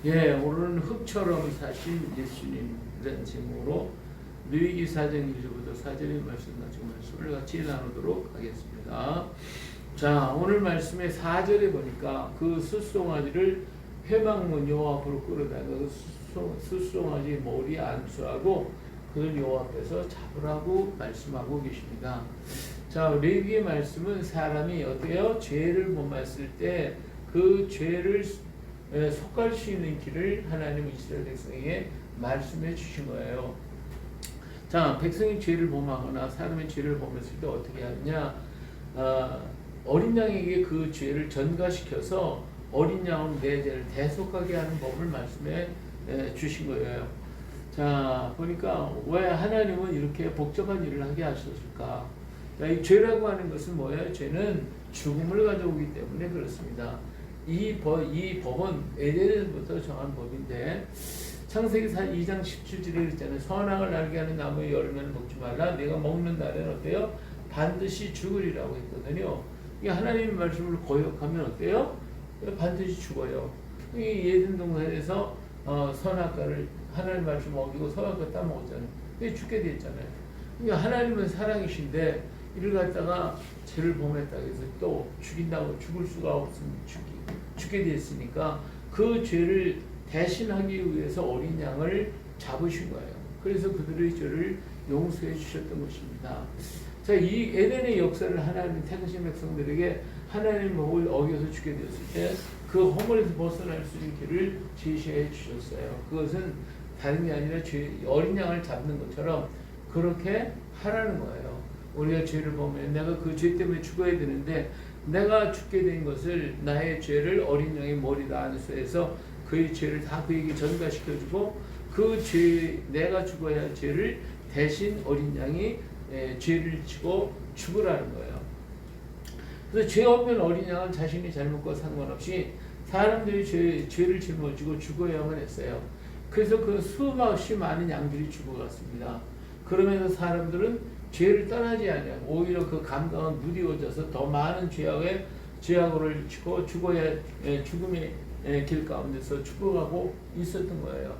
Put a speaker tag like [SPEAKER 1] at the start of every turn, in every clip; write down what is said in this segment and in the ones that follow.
[SPEAKER 1] 예, 오늘은 흙처럼 사신 예수님이라는 제목으로 누이기 4장 1절부터 4절의 말씀 가지고 말씀을 같이 나누도록 하겠습니다. 자, 오늘 말씀의 4절에 보니까 그 숫송아지를 회막문 여호와 앞으로 끌어다가 그 숫송아지 머리에 안수하고 그를 여호와 앞에서 잡으라고 말씀하고 계십니다. 자, 레위기의 말씀은 사람이 어때요? 죄를 범했을 때 그 죄를 속할 수 있는 길을 하나님 이스라엘 백성에게 말씀해 주신 거예요. 자, 백성이 죄를 범하거나 사람의 죄를 범했을 때 어떻게 하느냐? 어린 양에게 그 죄를 전가시켜서 어린 양은 내 죄를 대속하게 하는 법을 말씀해 주신 거예요. 자, 보니까 왜 하나님은 이렇게 복잡한 일을 하게 하셨을까? 자, 이 죄라고 하는 것은 뭐예요? 죄는 죽음을 가져오기 때문에 그렇습니다. 이 법은 에덴에서부터 정한 법인데 창세기 2장 17절에 그랬잖아요. 선악을 알게 하는 나무의 열매를 먹지 말라. 내가 먹는 날에는 어때요? 반드시 죽으리라고 했거든요. 이게 하나님의 말씀을 거역하면 어때요? 반드시 죽어요. 이 에덴 동산에서 선악과를 하나님 말씀 어기고 선악과 따먹었잖아요. 그게 죽게 됐잖아요. 그러니까 하나님은 사랑이신데 이를 갖다가 죄를 범했다 해서 또 죽인다고 죽을 수가 없으면 죽게 됐으니까 그 죄를 대신하기 위해서 어린 양을 잡으신 거예요. 그래서 그들의 죄를 용서해 주셨던 것입니다. 자, 이 에덴의 역사를 하나님 택하신 백성들에게 하나님 법을 어겨서 죽게 되었을 때 그 허물에서 벗어날 수 있는 길을 제시해 주셨어요. 그것은 다른 게 아니라 어린 양을 잡는 것처럼 그렇게 하라는 거예요. 우리가 죄를 보면 내가 그 죄 때문에 죽어야 되는데 내가 죽게 된 것을 나의 죄를 어린 양의 머리다 안수해서 그의 죄를 다 그에게 전가시켜주고 그 죄 내가 죽어야 할 죄를 대신 어린 양이 죄를 지고 죽으라는 거예요. 그래서 죄 없는 어린 양은 자신이 잘못과 상관없이 사람들이 죄를 짊어지고 죽어야만 했어요. 그래서 그 수없이 많은 양들이 죽어갔습니다. 그러면서 사람들은 죄를 떠나지 않아요. 오히려 그 감당은 무디워져서 더 많은 죄악을 치고 죽음의 길 가운데서 죽어가고 있었던 거예요.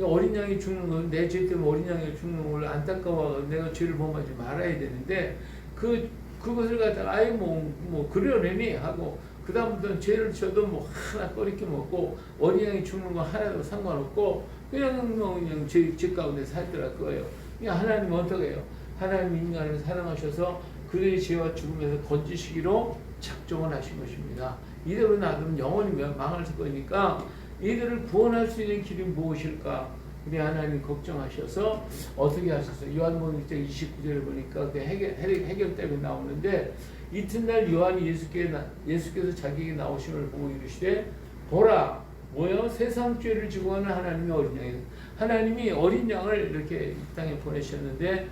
[SPEAKER 1] 어린 양이 죽는 건 내 죄 때문에 어린 양이 죽는 걸 안타까워 내가 죄를 범하지 말아야 되는데 그것을 갖다가 아예 뭐 그러려니 하고 그 다음부터는 죄를 져도 뭐 하나 꺼리게 먹고 어린 양이 죽는 거 하나도 상관없고 그냥 죄 가운데 살더라 그거예요. 하나님은 어떻게 해요? 하나님 인간을 사랑하셔서 그들의 죄와 죽음에서 건지시기로 작정을 하신 것입니다. 이대로 놔두면 영원히 망할 거니까 이들을 구원할 수 있는 길이 무엇일까? 우리 하나님 걱정하셔서 어떻게 하셨어요? 요한복음 29절에 보니까 그 해결책이 나오는데 이튿날 요한이 예수께서 자기에게 나오심을 보고 이르시되 보라 뭐요? 세상 죄를 지고 가는 하나님의 어린 양이에요. 하나님이 어린 양을 이렇게 이 땅에 보내셨는데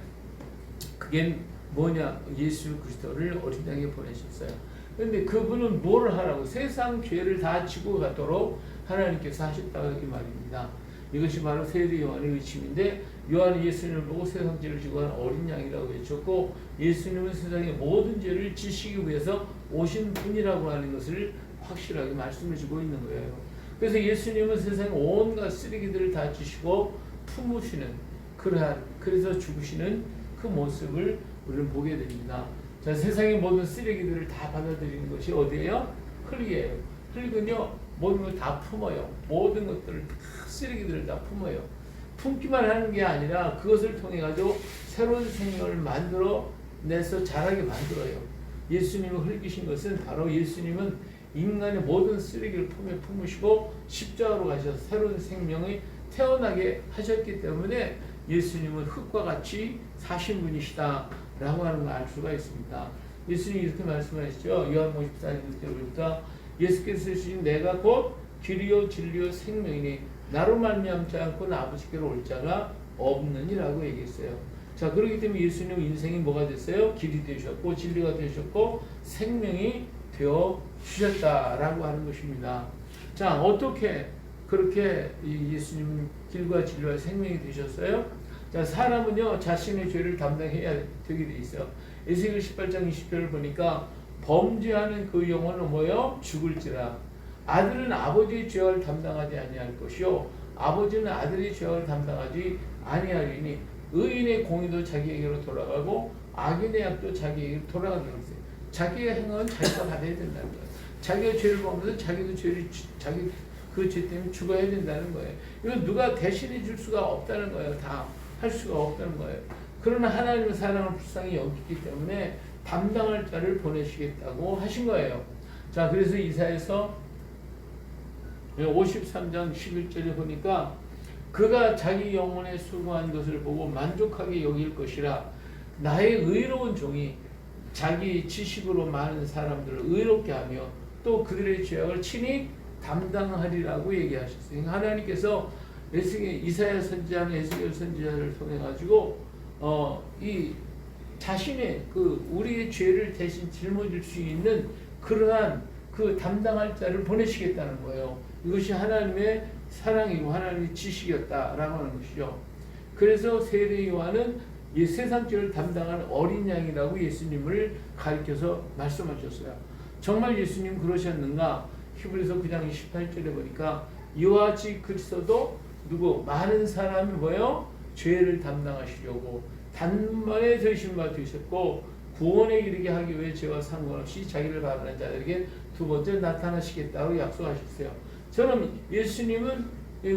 [SPEAKER 1] 그게 뭐냐? 예수 그리스도를 어린 양에 보내셨어요. 그런데 그분은 뭘 하라고? 세상 죄를 다 지고 가도록 하나님께서 하셨다고 이 말입니다. 이것이 바로 세례 요한의 의침인데 요한이 예수님을 보고 세상 죄를 지고 가는 어린 양이라고 외쳤고 예수님은 세상의 모든 죄를 지시기 위해서 오신 분이라고 하는 것을 확실하게 말씀해 주고 있는 거예요. 그래서 예수님은 세상의 온갖 쓰레기들을 다 지시고 품으시는 그래서 죽으시는 그 모습을 우리는 보게 됩니다. 자, 세상의 모든 쓰레기들을 다 받아들이는 것이 어디예요? 흙이에요. 흙은요 모든 걸 다 품어요. 모든 것들을 다 쓰레기들을 다 품어요. 품기만 하는 게 아니라 그것을 통해 가지고 새로운 생명을 만들어 내서 자라게 만들어요. 예수님을 흙이신 것은 바로 예수님은 인간의 모든 쓰레기를 품으시고 십자가로 가셔서 새로운 생명이 태어나게 하셨기 때문에 예수님은 흙과 같이 사신 분이시다 라고 하는 걸 알 수가 있습니다. 예수님이 이렇게 말씀하시죠. 요한복음 14장 1절부터 예수께서 쓰신 내가 곧 길이요 진리요 생명이니 나로 말미암지 않고 아버지께로 올 자가 없느니라고 얘기했어요. 자, 그렇기 때문에 예수님 인생이 뭐가 됐어요? 길이 되셨고 진리가 되셨고 생명이 되어 주셨다라고 하는 것입니다. 자, 어떻게 그렇게 예수님 길과 진리와 생명이 되셨어요? 자, 사람은요 자신의 죄를 담당해야 되게 돼 있어요. 에스겔 18장 20절을 보니까 범죄하는 그 영혼은 뭐예요? 죽을지라. 아들은 아버지의 죄악을 담당하지 아니할 것이요 아버지는 아들의 죄악을 담당하지 아니하리니 의인의 공의도 자기에게로 돌아가고 악인의 악도 자기에게로 돌아가게 했어요. 자기의 행위는 자기가 받아야 된다는 거예요. 자기가 죄를 범하면서 자기도 자기 그 죄 때문에 죽어야 된다는 거예요. 이건 누가 대신해 줄 수가 없다는 거예요. 다 할 수가 없다는 거예요. 그러나 하나님의 사랑을 불쌍히 여기기 때문에 담당할 자를 보내시겠다고 하신 거예요. 자, 그래서 이사야서 53장 11절에 보니까 그가 자기 영혼에 수고한 것을 보고 만족하게 여길 것이라 나의 의로운 종이 자기 지식으로 많은 사람들을 의롭게 하며 또 그들의 죄악을 친히 담당하리라고 얘기하셨어요. 하나님께서 이사야 선지자는 에스겔 선지자를 통해 가지고 이 자신의 그 우리의 죄를 대신 짊어질 수 있는 그러한 그 담당할 자를 보내시겠다는 거예요. 이것이 하나님의 사랑이고 하나님의 지식이었다라고 하는 것이죠. 그래서 세례 요한은 이 세상 죄를 담당하는 어린 양이라고 예수님을 가리켜서 말씀하셨어요. 정말 예수님 그러셨는가? 히브리서 9장 18절에 보니까 이와 같이 그리스도도 누구 많은 사람이 뭐요? 죄를 담당하시려고 단번에 되신 바 되셨고 구원에 이르게 하기 위해 죄와 상관없이 자기를 바라는 자들에게 두 번째 나타나시겠다고 약속하셨어요. 저는 예수님은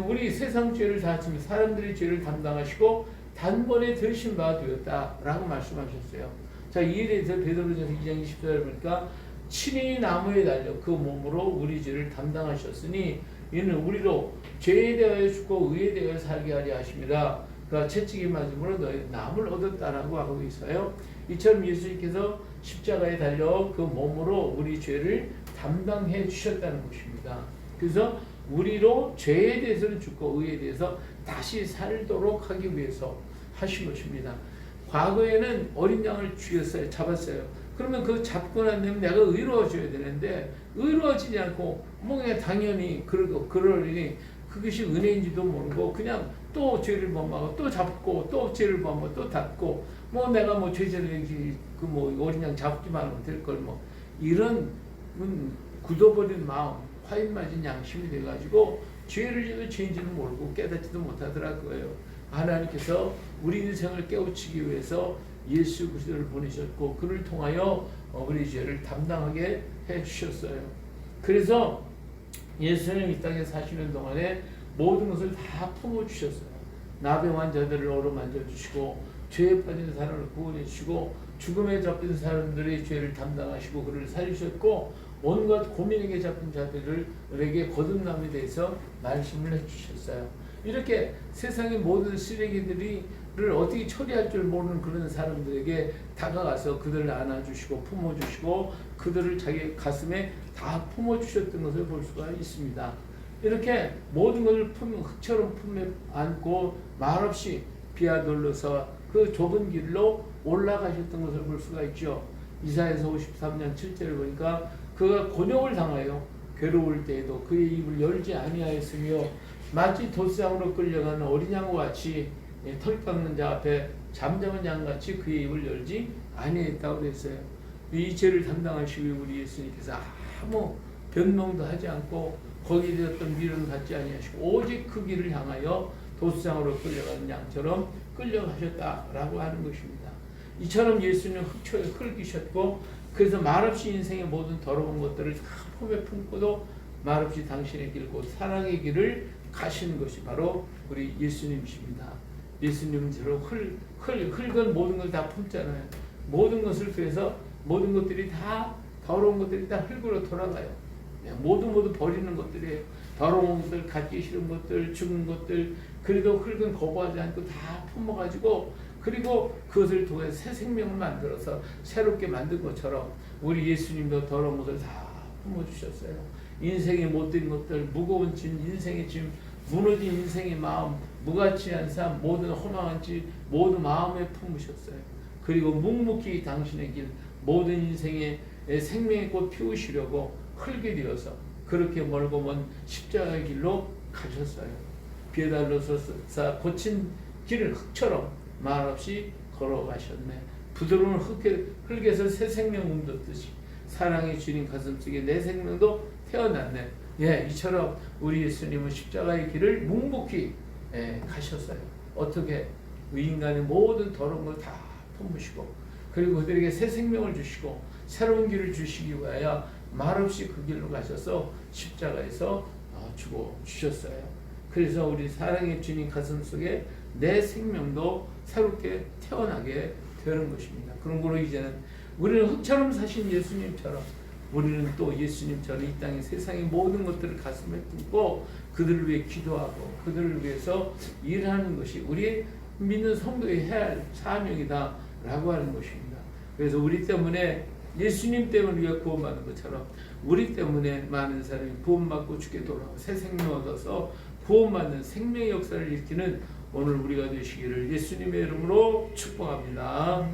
[SPEAKER 1] 우리 세상 죄를 다하시며 사람들의 죄를 담당하시고 단번에 되신 바 되었다라고 말씀하셨어요. 자, 이에 대해서 베드로전서 2장 20절을 보니까 친히 나무에 달려 그 몸으로 우리 죄를 담당하셨으니 이는 우리로 죄에 대하여 죽고 의에 대하여 살게 하려 하십니다. 그가 채찍이 맞음으로 너희 남을 얻었다라고 하고 있어요. 이처럼 예수님께서 십자가에 달려 그 몸으로 우리 죄를 담당해 주셨다는 것입니다. 그래서 우리로 죄에 대해서는 죽고 의에 대해서 다시 살도록 하기 위해서 하신 것입니다. 과거에는 어린 양을 죽였어요. 잡았어요. 그러면 그 잡고 난 다음에 내가 의로워져야 되는데 의로워지지 않고 뭐 그냥 당연히 그러니 그것이 은혜인지도 모르고 그냥 또 죄를 범하고 또 잡고 또 죄를 범하고 또 닫고 뭐 내가 뭐 죄질이 그 뭐 어린 양 잡기만 하면 될 걸 뭐 이런 굳어버린 마음 화인 맞은 양심이 돼가지고 죄를 지도 죄인지는 모르고 깨닫지도 못하더라고요. 하나님께서 우리 인생을 깨우치기 위해서 예수 그리스도를 보내셨고 그를 통하여 우리 죄를 담당하게 해주셨어요. 그래서 예수님 이 땅에 사시는 동안에 모든 것을 다 품어주셨어요. 나병 환자들을 어루만져 주시고 죄에 빠진 사람을 구원해 주시고 죽음에 잡힌 사람들의 죄를 담당하시고 그를 살리셨고 온갖 고민에게 잡힌 자들에게 거듭남에 대해서 말씀을 해주셨어요. 이렇게 세상의 모든 쓰레기들을 어떻게 처리할 줄 모르는 그런 사람들에게 다가가서 그들을 안아주시고 품어주시고 그들을 자기 가슴에 다 품어주셨던 것을 볼 수가 있습니다. 이렇게 모든 것을 흙처럼 품에 안고 말없이 비아돌로서 그 좁은 길로 올라가셨던 것을 볼 수가 있죠. 이사야서 53장 7절을 보니까 그가 곤욕을 당하여 괴로울 때에도 그의 입을 열지 아니하였으며 마치 돛상으로 끌려가는 어린 양과 같이 털 깎는 자 앞에 잠잠한 양같이 그의 입을 열지 아니했다고 그랬어요. 이 죄를 담당하시기 위해 우리 예수님께서 아무 변명도 하지 않고 거기에 대한 미련을 갖지 아니하시고 오직 그 길을 향하여 돛상으로 끌려가는 양처럼 끌려가셨다라고 하는 것입니다. 이처럼 예수님은 흙초에 흙이셨고 그래서 말없이 인생의 모든 더러운 것들을 다 품에 품고도 말없이 당신의 길 곧 사랑의 길을 가시는 것이 바로 우리 예수님이십니다. 예수님은 저로 흙은 모든 걸 다 품잖아요. 모든 것을 위해서 모든 것들이 다 더러운 것들이 다 흙으로 돌아가요. 모두 버리는 것들이에요. 더러운 것들, 갖기 싫은 것들, 죽은 것들, 그래도 흙은 거부하지 않고 다 품어가지고 그리고 그것을 통해 새 생명을 만들어서 새롭게 만든 것처럼 우리 예수님도 더러운 것을 다 품어주셨어요. 인생의 못된 것들, 무거운 짐, 인생의 짐, 무너진 인생의 마음, 무가치한 삶, 모든 허망한 짐, 모두 마음에 품으셨어요. 그리고 묵묵히 당신의 길, 모든 인생의 생명의 꽃 피우시려고 흙이 되어서 그렇게 멀고 먼 십자가의 길로 가셨어요. 비에달로서 고친 길을 흙처럼 말없이 걸어가셨네. 부드러운 흙에서 새 생명 움돋듯이 사랑의 주님 가슴속에 내 생명도 태어났네. 예, 이처럼 우리 예수님은 십자가의 길을 묵묵히 가셨어요. 어떻게? 이 인간의 모든 더러운 걸 다 품으시고, 그리고 그들에게 새 생명을 주시고 새로운 길을 주시기 위하여 말없이 그 길로 가셔서 십자가에서 죽어 주셨어요. 그래서 우리 사랑의 주님 가슴 속에 내 생명도 새롭게 태어나게 되는 것입니다. 그런 거로 이제는 우리는 흙처럼 사신 예수님처럼 우리는 또 예수님처럼 이 땅의 세상의 모든 것들을 가슴에 품고 그들을 위해 기도하고 그들을 위해서 일하는 것이 우리의 믿는 성도의 해야 할 사명이다 라고 하는 것입니다. 그래서 우리 때문에 예수님 때문에 우리가 구원받는 것처럼 우리 때문에 많은 사람이 구원받고 주께 돌아오고 새 생명 얻어서 구원받는 생명의 역사를 일으키는 오늘 우리가 되시기를 예수님의 이름으로 축복합니다.